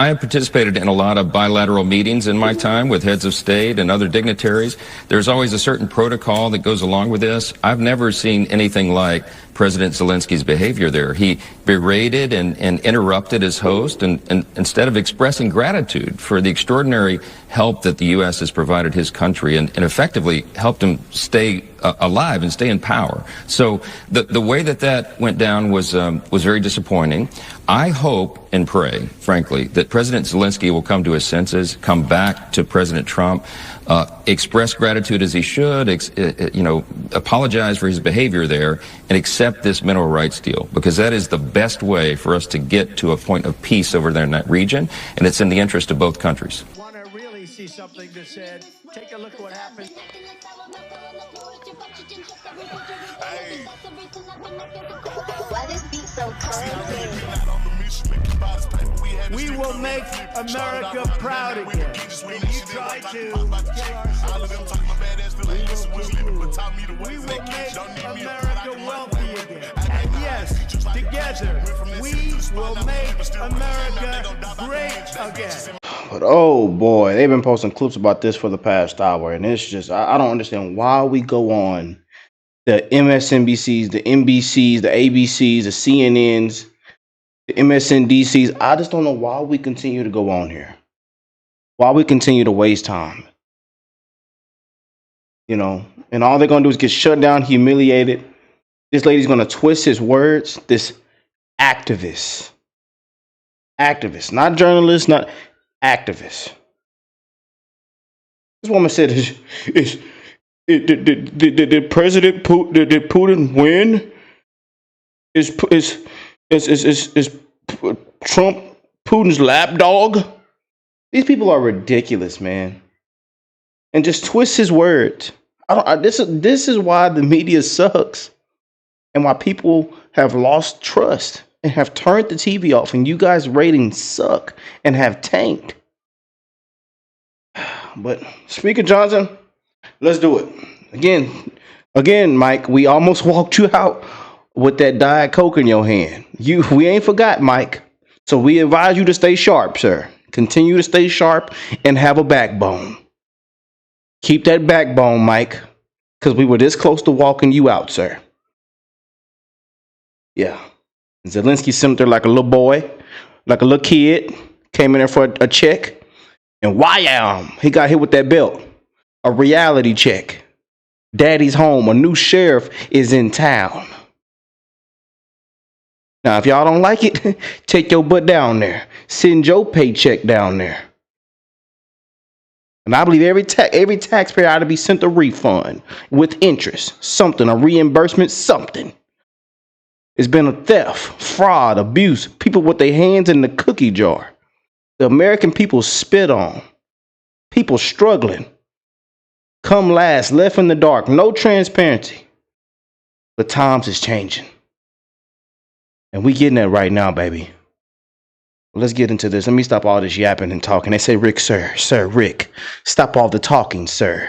I have participated in a lot of bilateral meetings in my time with heads of state and other dignitaries. There's always a certain protocol that goes along with this. I've never seen anything like President Zelensky's behavior there. He berated and interrupted his host, and instead of expressing gratitude for the extraordinary help that the U.S. has provided his country and effectively helped him stay alive and stay in power. So the way that went down was very disappointing. I hope and pray, frankly, that President Zelensky will come to his senses, come back to President Trump, express gratitude as he should, apologize for his behavior there, and accept this mineral rights deal, because that is the best way for us to get to a point of peace over there in that region, and it's in the interest of both countries. Want to really see something that said, take a look at what happened. Hey. Why this beat so cold? We will make America proud again. When you try to kill our citizens, we will make America wealthy again. And yes, together, we will make America great again. But oh boy, they've been posting clips about this for the past hour, and it's just, I don't understand why we go on the MSNBCs, the NBCs, the ABCs, the CNNs, the MSNDCs. I just don't know why we continue to go on here. Why we continue to waste time. You know, and all they're going to do is get shut down, humiliated. This lady's going to twist his words. This activist, not journalist, not activist. This woman said, did President Putin win? Is Trump Putin's lapdog? These people are ridiculous, man. And just twist his words. This is why the media sucks, and why people have lost trust and have turned the TV off, and you guys' ratings suck and have tanked. But Speaker Johnson, let's do it. Again, Mike, we almost walked you out with that Diet Coke in your hand. We ain't forgot, Mike. So we advise you to stay sharp, sir. Continue to stay sharp and have a backbone. Keep that backbone, Mike, because we were this close to walking you out, sir. Yeah. Zelensky sent there like a little boy, like a little kid, came in there for a check, and wham, he got hit with that belt. A reality check. Daddy's home. A new sheriff is in town. Now, if y'all don't like it, take your butt down there. Send your paycheck down there. And I believe every taxpayer ought to be sent a refund with interest, something, a reimbursement, something. It's been a theft, fraud, abuse, people with their hands in the cookie jar. The American people spit on. People struggling. Come last, left in the dark, no transparency. The times is changing. And we getting that right now, baby. Let's get into this. Let me stop all this yapping and talking. They say, Rick, sir, Rick, stop all the talking, sir.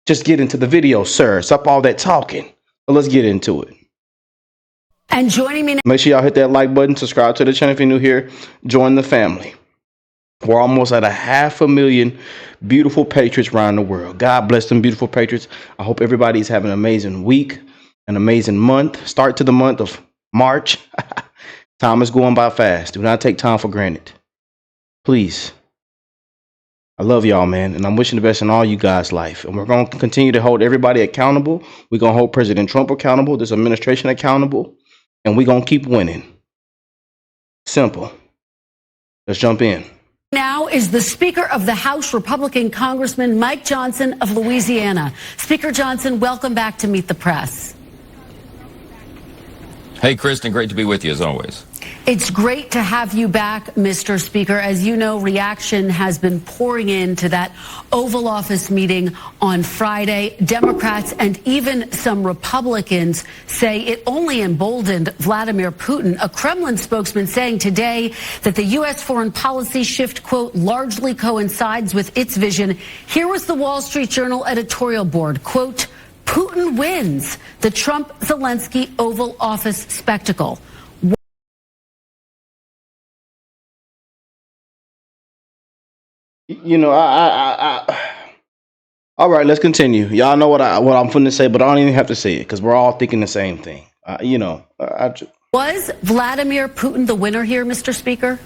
Just get into the video, sir. Stop all that talking. But let's get into it. And joining me now. Make sure y'all hit that like button, subscribe to the channel if you're new here, join the family. We're almost at 500,000 beautiful patriots around the world. God bless them beautiful patriots. I hope everybody's having an amazing week, an amazing month. Start to the month of March. Time is going by fast. Do not take time for granted. Please. I love y'all, man. And I'm wishing the best in all you guys' life. And we're going to continue to hold everybody accountable. We're going to hold President Trump accountable, this administration accountable. And we're going to keep winning. Simple. Let's jump in. Now is the Speaker of the House, Republican Congressman Mike Johnson of Louisiana. Speaker Johnson, welcome back to Meet the Press. Hey, Kristen, great to be with you as always. It's great to have you back, Mr. Speaker. As you know, reaction has been pouring into that Oval Office meeting on Friday. Democrats and even some Republicans say it only emboldened Vladimir Putin. A Kremlin spokesman saying today that the U.S. foreign policy shift, quote, largely coincides with its vision. Here was the Wall Street Journal editorial board, quote, Putin wins the Trump-Zelensky Oval Office spectacle. You know, all right, let's continue. Y'all know what I'm finna say, but I don't even have to say it because we're all thinking the same thing. Was Vladimir Putin the winner here, Mr. Speaker?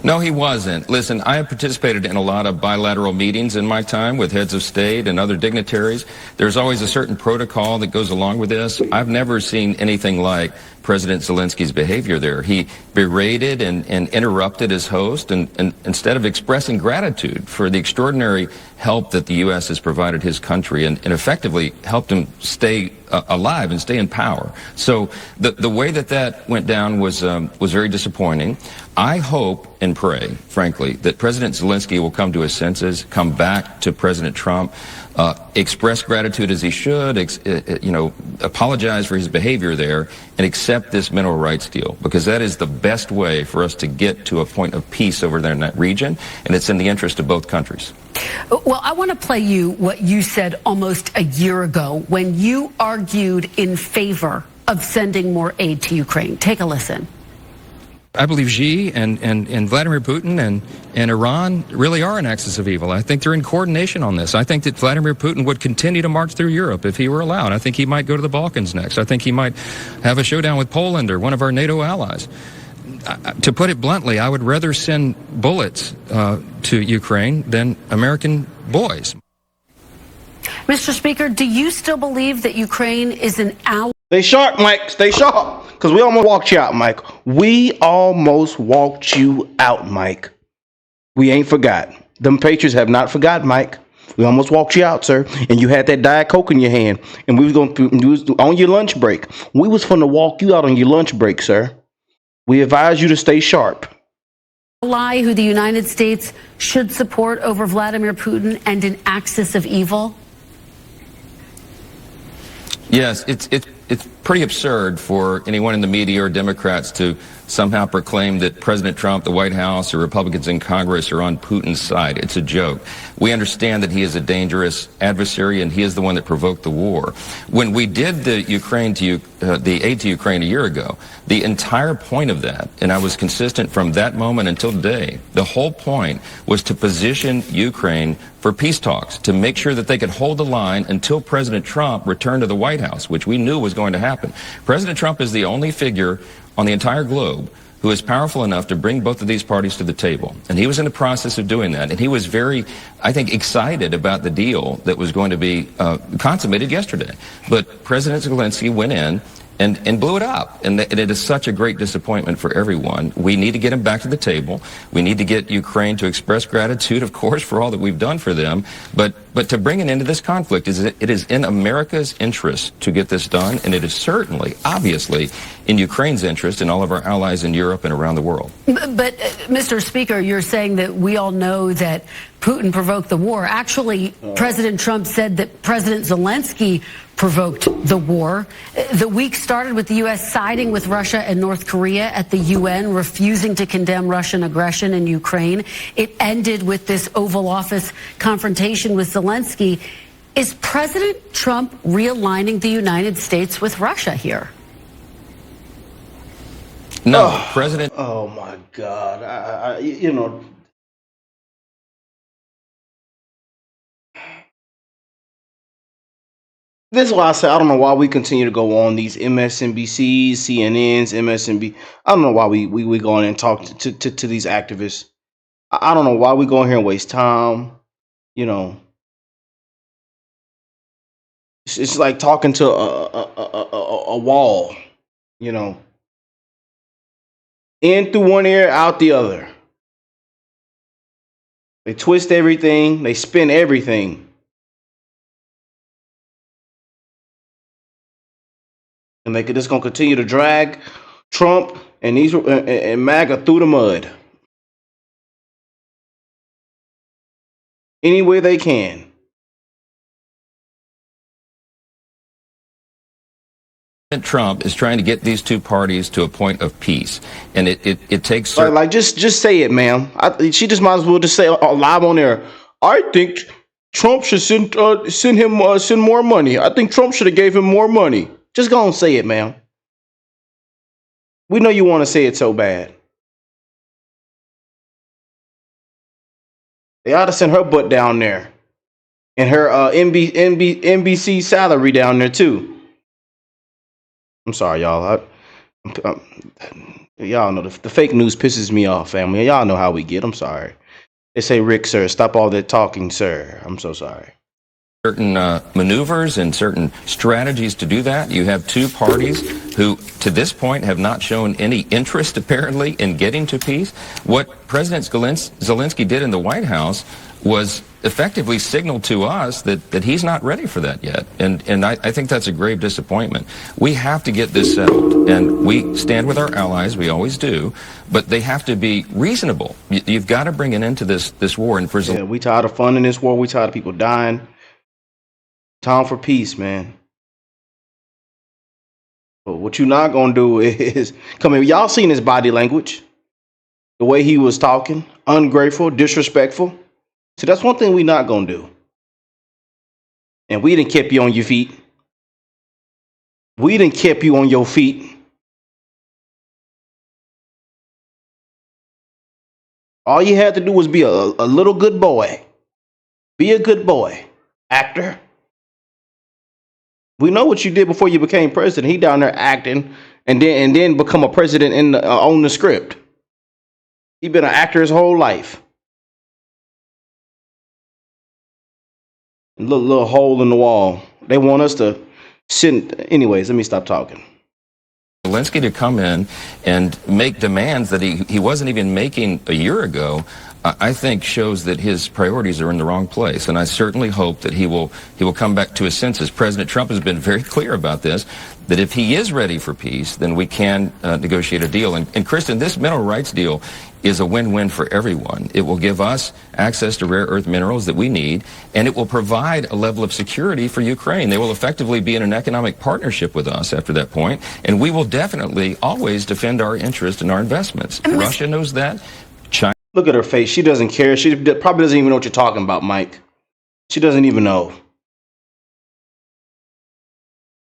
No, he wasn't. Listen, I have participated in a lot of bilateral meetings in my time with heads of state and other dignitaries. There's always a certain protocol that goes along with this. I've never seen anything like President Zelensky's behavior there. He berated and interrupted his host, and instead of expressing gratitude for the extraordinary help that the U.S. has provided his country and effectively helped him stay alive and stay in power. So the way that went down was very disappointing. I hope and pray, frankly, that President Zelensky will come to his senses, come back to President Trump, express gratitude as he should, apologize for his behavior there, and accept this mineral rights deal, because that is the best way for us to get to a point of peace over there in that region, and it's in the interest of both countries. Well, I want to play you what you said almost a year ago when you argued in favor of sending more aid to Ukraine. Take a listen. I believe Xi and Vladimir Putin and Iran really are an axis of evil. I think they're in coordination on this. I think that Vladimir Putin would continue to march through Europe if he were allowed. I think he might go to the Balkans next. I think he might have a showdown with Poland or one of our NATO allies. To put it bluntly, I would rather send bullets to Ukraine than American boys. Mr. Speaker, do you still believe that Ukraine is an ally? Stay sharp, Mike. Stay sharp. Because we almost walked you out, Mike. We almost walked you out, Mike. We ain't forgot. Them Patriots have not forgot, Mike. We almost walked you out, sir. And you had that Diet Coke in your hand. And we was on your lunch break. We was finna walk you out on your lunch break, sir. We advise you to stay sharp. Ally who the United States should support over Vladimir Putin and an axis of evil? Yes, it's pretty absurd for anyone in the media or Democrats to somehow proclaim that President Trump, the White House, or Republicans in Congress are on Putin's side. It's a joke. We understand that he is a dangerous adversary, and he is the one that provoked the war. When we did the aid to Ukraine a year ago, the entire point of that, and I was consistent from that moment until today, the whole point was to position Ukraine for peace talks, to make sure that they could hold the line until President Trump returned to the White House, which we knew was going to happen. President Trump is the only figure on the entire globe who is powerful enough to bring both of these parties to the table. And he was in the process of doing that. And he was very, I think, excited about the deal that was going to be consummated yesterday. But President Zelensky went in and blew it up. And it is such a great disappointment for everyone. We need to get him back to the table. We need to get Ukraine to express gratitude, of course, for all that we've done for them. But to bring an end to this conflict, it is in America's interest to get this done. And it is certainly, obviously, in Ukraine's interest and all of our allies in Europe and around the world. But Mr. Speaker, you're saying that we all know that Putin provoked the war. Actually, President Trump said that President Zelensky provoked the war. The week started with the U.S. siding with Russia and North Korea at the UN, refusing to condemn Russian aggression in Ukraine. It ended with this Oval Office confrontation with Zelensky. Is President Trump realigning the United States with Russia here? No, President. Oh, my God. This is why I say I don't know why we continue to go on these MSNBCs, CNNs, MSNB. I don't know why we go in and talk to these activists. I don't know why we go in here and waste time. It's like talking to a wall. In through one ear, out the other. They twist everything. They spin everything. And they're just going to continue to drag Trump and MAGA through the mud any way they can. Trump is trying to get these two parties to a point of peace, and it takes just say it, ma'am. She just might as well just say live on air. I think Trump should send more money. I think Trump should have gave him more money. Just go and say it, ma'am. We know you want to say it so bad. They ought to send her butt down there. And her NBC salary down there, too. I'm sorry, y'all. Y'all know the fake news pisses me off, family. Y'all know how we get. I'm sorry. They say, Rick, sir, stop all that talking, sir. I'm so sorry. Certain maneuvers and certain strategies to do that. You have two parties who, to this point, have not shown any interest, apparently, in getting to peace. What President Zelensky did in the White House was effectively signal to us that he's not ready for that yet. And I think that's a grave disappointment. We have to get this settled, and we stand with our allies, we always do, but they have to be reasonable. You've got to bring an end to this war. And for we tired of funding this war. We tired of people dying. Time for peace, man. But what you're not going to do is come in. Y'all seen his body language, the way he was talking, ungrateful, disrespectful. So that's one thing we not going to do. And we done kept you on your feet. We done kept you on your feet. All you had to do was be a little good boy. Be a good boy. Actor. We know what you did before you became president. He down there acting and then become a president on the script. He been an actor his whole life. Little hole in the wall. They want us to sit. Anyways, let me stop talking. Zelensky to come in and make demands that he wasn't even making a year ago, I think shows that his priorities are in the wrong place. And I certainly hope that he will come back to his senses. President Trump has been very clear about this, that if he is ready for peace, then we can negotiate a deal. And Kristen, this mineral rights deal is a win-win for everyone. It will give us access to rare earth minerals that we need, and it will provide a level of security for Ukraine. They will effectively be in an economic partnership with us after that point, and we will definitely always defend our interest and our investments. Russia knows that. China. Look at her face. She doesn't care. She probably doesn't even know what you're talking about, Mike. She doesn't even know.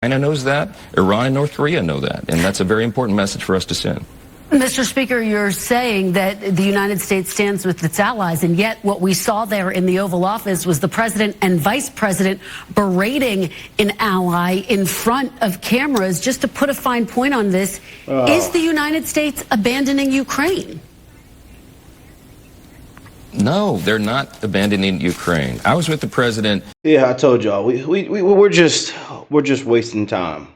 China knows that. Iran and North Korea know that, and that's a very important message for us to send. Mr. Speaker, you're saying that the United States stands with its allies, and yet what we saw there in the Oval Office was the president and vice president berating an ally in front of cameras. Just to put a fine point on this, is the United States abandoning Ukraine? No, they're not abandoning Ukraine. I was with the president. Yeah, I told y'all. We're just wasting time.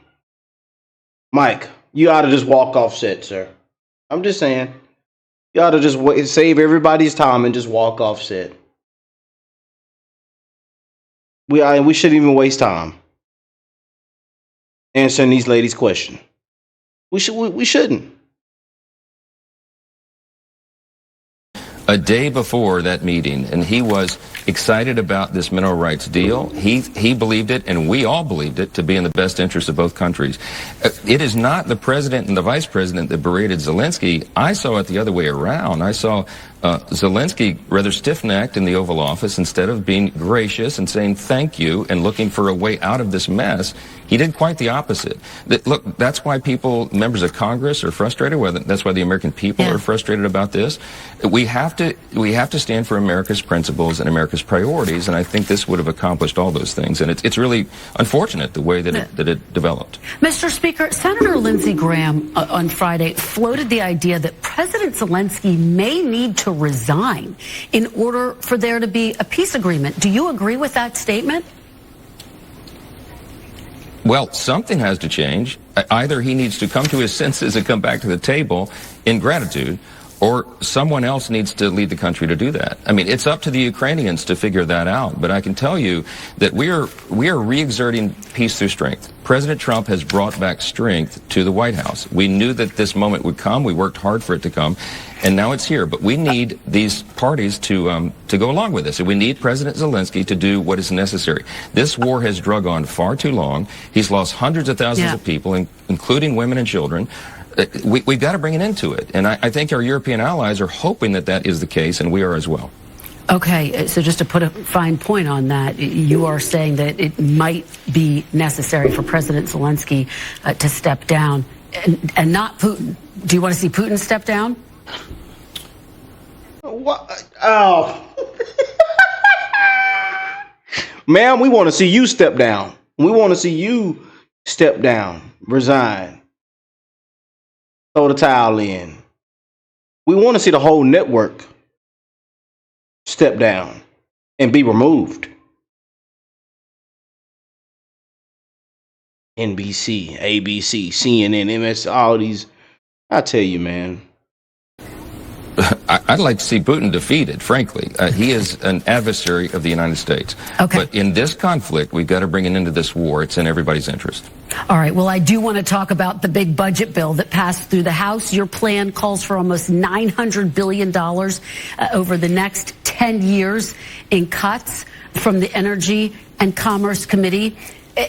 Mike, you ought to just walk off set, sir. I'm just saying. You ought to just save everybody's time and just walk off set. We shouldn't even waste time answering these ladies' question. We shouldn't. A day before that meeting, and he was excited about this mineral rights deal. He believed it, and we all believed it, to be in the best interest of both countries. It is not the president and the vice president that berated Zelensky. I saw it the other way around. I saw Zelensky rather stiff-necked in the Oval Office. Instead of being gracious and saying thank you and looking for a way out of this mess, he did quite the opposite. Look, that's why members of Congress are frustrated. That's why the American people are frustrated about this. We have to stand for America's principles and America's priorities, and I think this would have accomplished all those things. And it's really unfortunate the way that it developed. Mr. Speaker, Senator Lindsey Graham on Friday floated the idea that President Zelensky may need to resign in order for there to be a peace agreement. Do you agree with that statement? Well, something has to change. Either he needs to come to his senses and come back to the table in gratitude, or someone else needs to lead the country to do that. I mean, it's up to the Ukrainians to figure that out. But I can tell you that we are re-exerting peace through strength. President Trump has brought back strength to the White House. We knew that this moment would come. We worked hard for it to come, and now it's here. But we need these parties to go along with this. And we need President Zelensky to do what is necessary. This war has drug on far too long. He's lost hundreds of thousands of people, including women and children. We've got to bring an end to it. And I think our European allies are hoping that that is the case, and we are as well. Okay, so just to put a fine point on that, you are saying that it might be necessary for President Zelensky to step down and not Putin. Do you want to see Putin step down? What? Oh. Ma'am, we want to see you step down. We want to see you step down, resign, throw the towel in. We want to see the whole network step down and be removed. NBC, ABC, CNN, MS, all these. I tell you, man. I'd like to see Putin defeated, frankly. He is an adversary of the United States. Okay. But in this conflict, we've got to bring an end to this war. It's in everybody's interest. All right. Well, I do want to talk about the big budget bill that passed through the House. Your plan calls for almost $900 billion over the next 10 years in cuts from the Energy and Commerce Committee.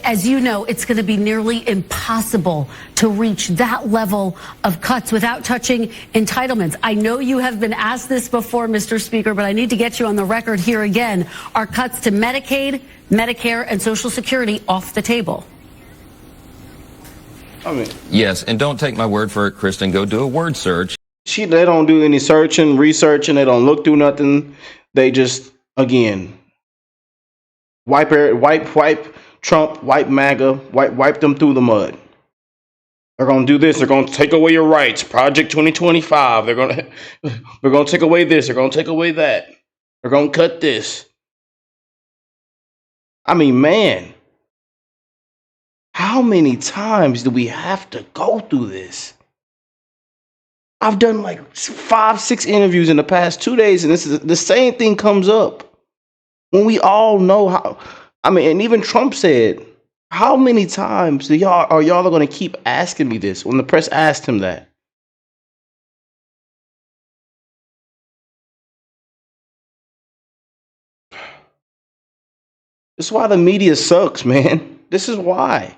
As you know, it's going to be nearly impossible to reach that level of cuts without touching entitlements. I know you have been asked this before, Mr. Speaker, but I need to get you on the record here again. Are cuts to Medicaid, Medicare, and Social Security off the table? I mean, Yes, and don't take my word for it, Kristen. Go do a word search. they don't do any searching, researching. They don't look through nothing. They just, again, wipe Trump, wipe MAGA, wipe them through the mud. They're going to do this. They're going to take away your rights. Project 2025. They're going to take away this. They're going to take away that. They're going to cut this. I mean, man, how many times do we have to go through this? I've done like 5-6 interviews in the past 2 days, and this is the same thing comes up. When we all know how. I mean, and even Trump said, how many times are y'all going to keep asking me this? When the press asked him that. This is why the media sucks, man. This is why.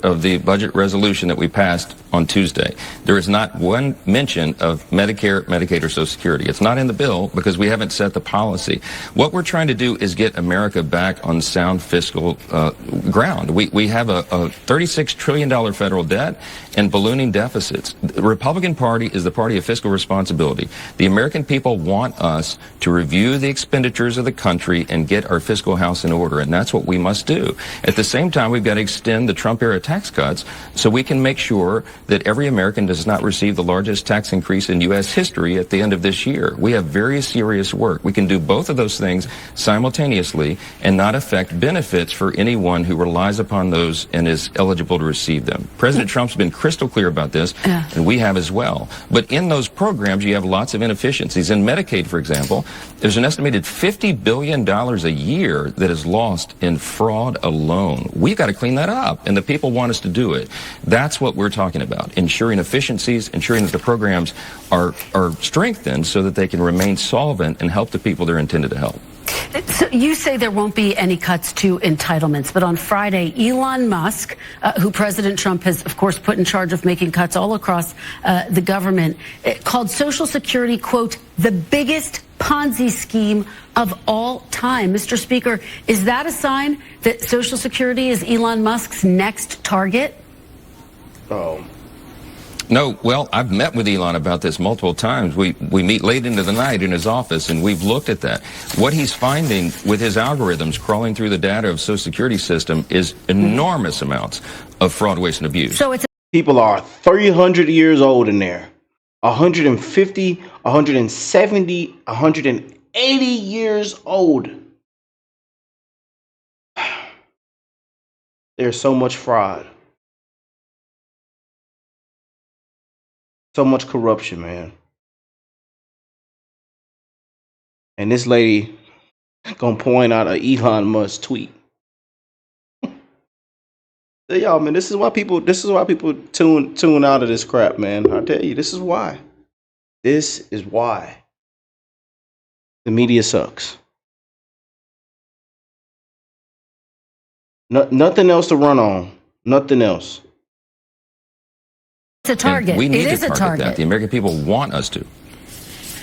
Of the budget resolution that we passed on Tuesday, there is not one mention of Medicare, Medicaid, or Social Security. It's not in the bill because we haven't set the policy. What we're trying to do is get America back on sound fiscal ground. We have a $36 trillion federal debt and ballooning deficits. The Republican Party is the party of fiscal responsibility. The American people want us to review the expenditures of the country and get our fiscal house in order, and that's what we must do. At the same time, we've got to extend the Trump-era tax cuts so we can make sure that every American does not receive the largest tax increase in U.S. history at the end of this year. We have very serious work. We can do both of those things simultaneously and not affect benefits for anyone who relies upon those and is eligible to receive them. President Trump's been crystal clear about this, and we have as well. But in those programs, you have lots of inefficiencies. In Medicaid, for example, there's an estimated $50 billion a year that is lost in fraud alone. We've got to clean that up, and the people want us to do it. That's what we're talking about, ensuring efficiencies, ensuring that the programs are strengthened so that they can remain solvent and help the people they're intended to help. So you say there won't be any cuts to entitlements, but on Friday, Elon Musk, who President Trump has, of course, put in charge of making cuts all across the government, called Social Security, quote, the biggest Ponzi scheme of all time. Mr. Speaker, is that a sign that Social Security is Elon Musk's next target? Oh. No, well, I've met with Elon about this multiple times. We meet late into the night in his office, and we've looked at that. What he's finding with his algorithms crawling through the data of Social Security system is enormous amounts of fraud, waste, and abuse. So it's People are 300 years old in there. 150, 170, 180 years old. There's so much fraud. So much corruption, man. And this lady gonna point out an Elon Musk tweet. Y'all, man, this is why people tune out of this crap, man. I tell you, this is why. This is why. The media sucks. Nothing else to run on. Nothing else. It's a target. And we need it is to target a target. that. The American people want us to.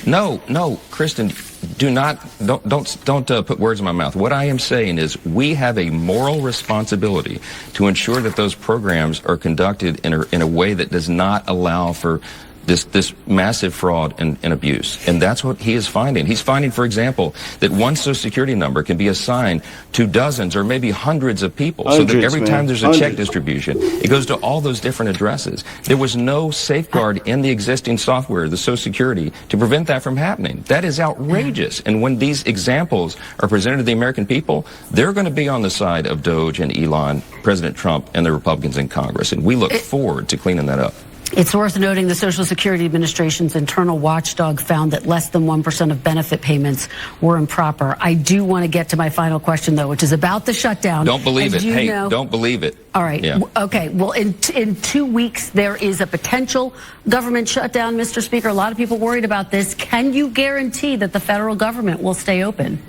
No, Kristen, don't put words in my mouth. What I am saying is we have a moral responsibility to ensure that those programs are conducted in a way that does not allow for this massive fraud and abuse. And that's what he is finding. He's finding, for example, that one Social Security number can be assigned to dozens or maybe hundreds of people. So that every time there's a check distribution, it goes to all those different addresses. There was no safeguard in the existing software, the Social Security, to prevent that from happening. That is outrageous. And when these examples are presented to the American people, they're going to be on the side of Doge and Elon, President Trump, and the Republicans in Congress. And we look forward to cleaning that up. It's worth noting the Social Security Administration's internal watchdog found that less than 1% of benefit payments were improper. I do want to get to my final question, though, which is about the shutdown. Don't believe it. Hey, don't believe it. All right. Yeah. Okay. Well, in 2 weeks, there is a potential government shutdown, Mr. Speaker. A lot of people worried about this. Can you guarantee that the federal government will stay open?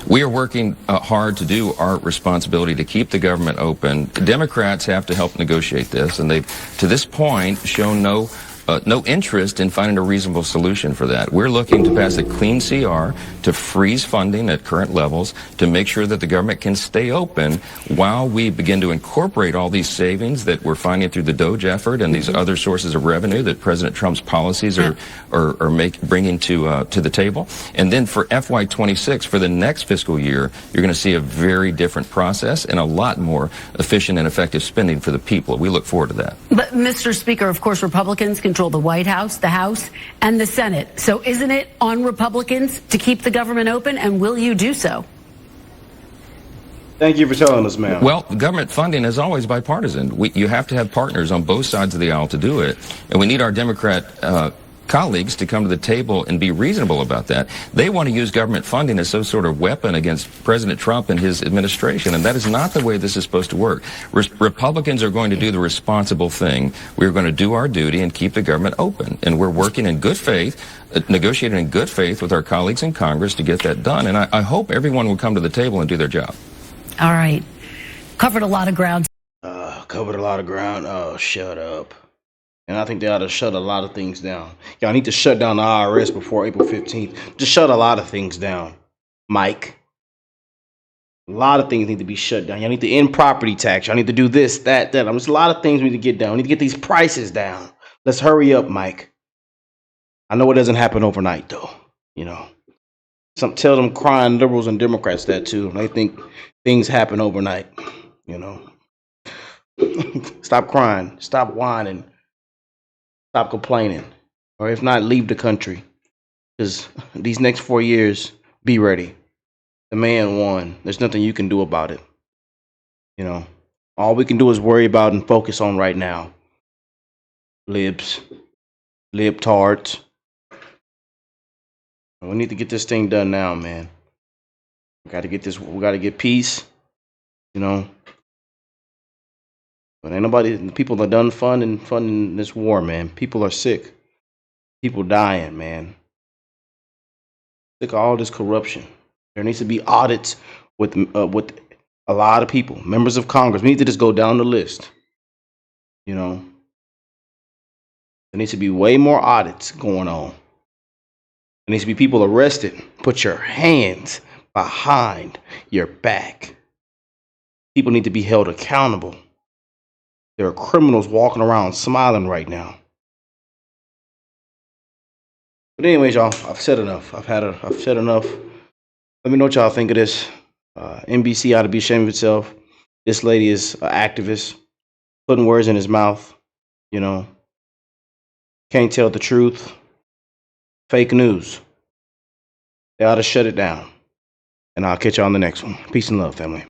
We are working hard to do our responsibility to keep the government open. Democrats have to help negotiate this, and they've, to this point, shown no interest in finding a reasonable solution for that. We're looking to pass a clean CR to freeze funding at current levels to make sure that the government can stay open while we begin to incorporate all these savings that we're finding through the Doge effort and these other sources of revenue that President Trump's policies are bringing to the table. And then for FY26, for the next fiscal year, you're going to see a very different process and a lot more efficient and effective spending for the people. We look forward to that. But, Mr. Speaker, of course, Republicans control the White House, the House, and the Senate. So isn't it on Republicans to keep the government open, and will you do so? Thank you for telling us, ma'am. Well, government funding is always bipartisan. You have to have partners on both sides of the aisle to do it, and we need our Democrat colleagues to come to the table and be reasonable about that. They want to use government funding as some sort of weapon against President Trump and his administration, and that is not the way this is supposed to work. Republicans are going to do the responsible thing. We're going to do our duty and keep the government open, and we're working in good faith, negotiating in good faith with our colleagues in Congress to get that done, and I hope everyone will come to the table and do their job. All right. Covered a lot of ground. Covered a lot of ground. Oh, shut up. And I think they ought to shut a lot of things down. Y'all need to shut down the IRS before April 15th. Just shut a lot of things down, Mike. A lot of things need to be shut down. Y'all need to end property tax. Y'all need to do this, that. There's a lot of things we need to get down. We need to get these prices down. Let's hurry up, Mike. I know it doesn't happen overnight, though. You know, tell them crying liberals and Democrats that, too. They think things happen overnight, you know. Stop crying. Stop whining. Stop complaining, or if not, leave the country. Because these next 4 years, be ready. The man won. There's nothing you can do about it. You know, all we can do is worry about and focus on right now. Libtards. We need to get this thing done now, man. We got to get this. We got to get peace. You know. But ain't nobody, the people are done funding this war, man. People are sick. People dying, man. Sick of all this corruption. There needs to be audits with a lot of people, members of Congress. We need to just go down the list. You know, there needs to be way more audits going on. There needs to be people arrested. Put your hands behind your back. People need to be held accountable. There are criminals walking around smiling right now. But anyways, y'all, I've said enough. I've said enough. Let me know what y'all think of this. NBC ought to be ashamed of itself. This lady is an activist, putting words in his mouth. You know, can't tell the truth. Fake news. They ought to shut it down. And I'll catch y'all on the next one. Peace and love, family.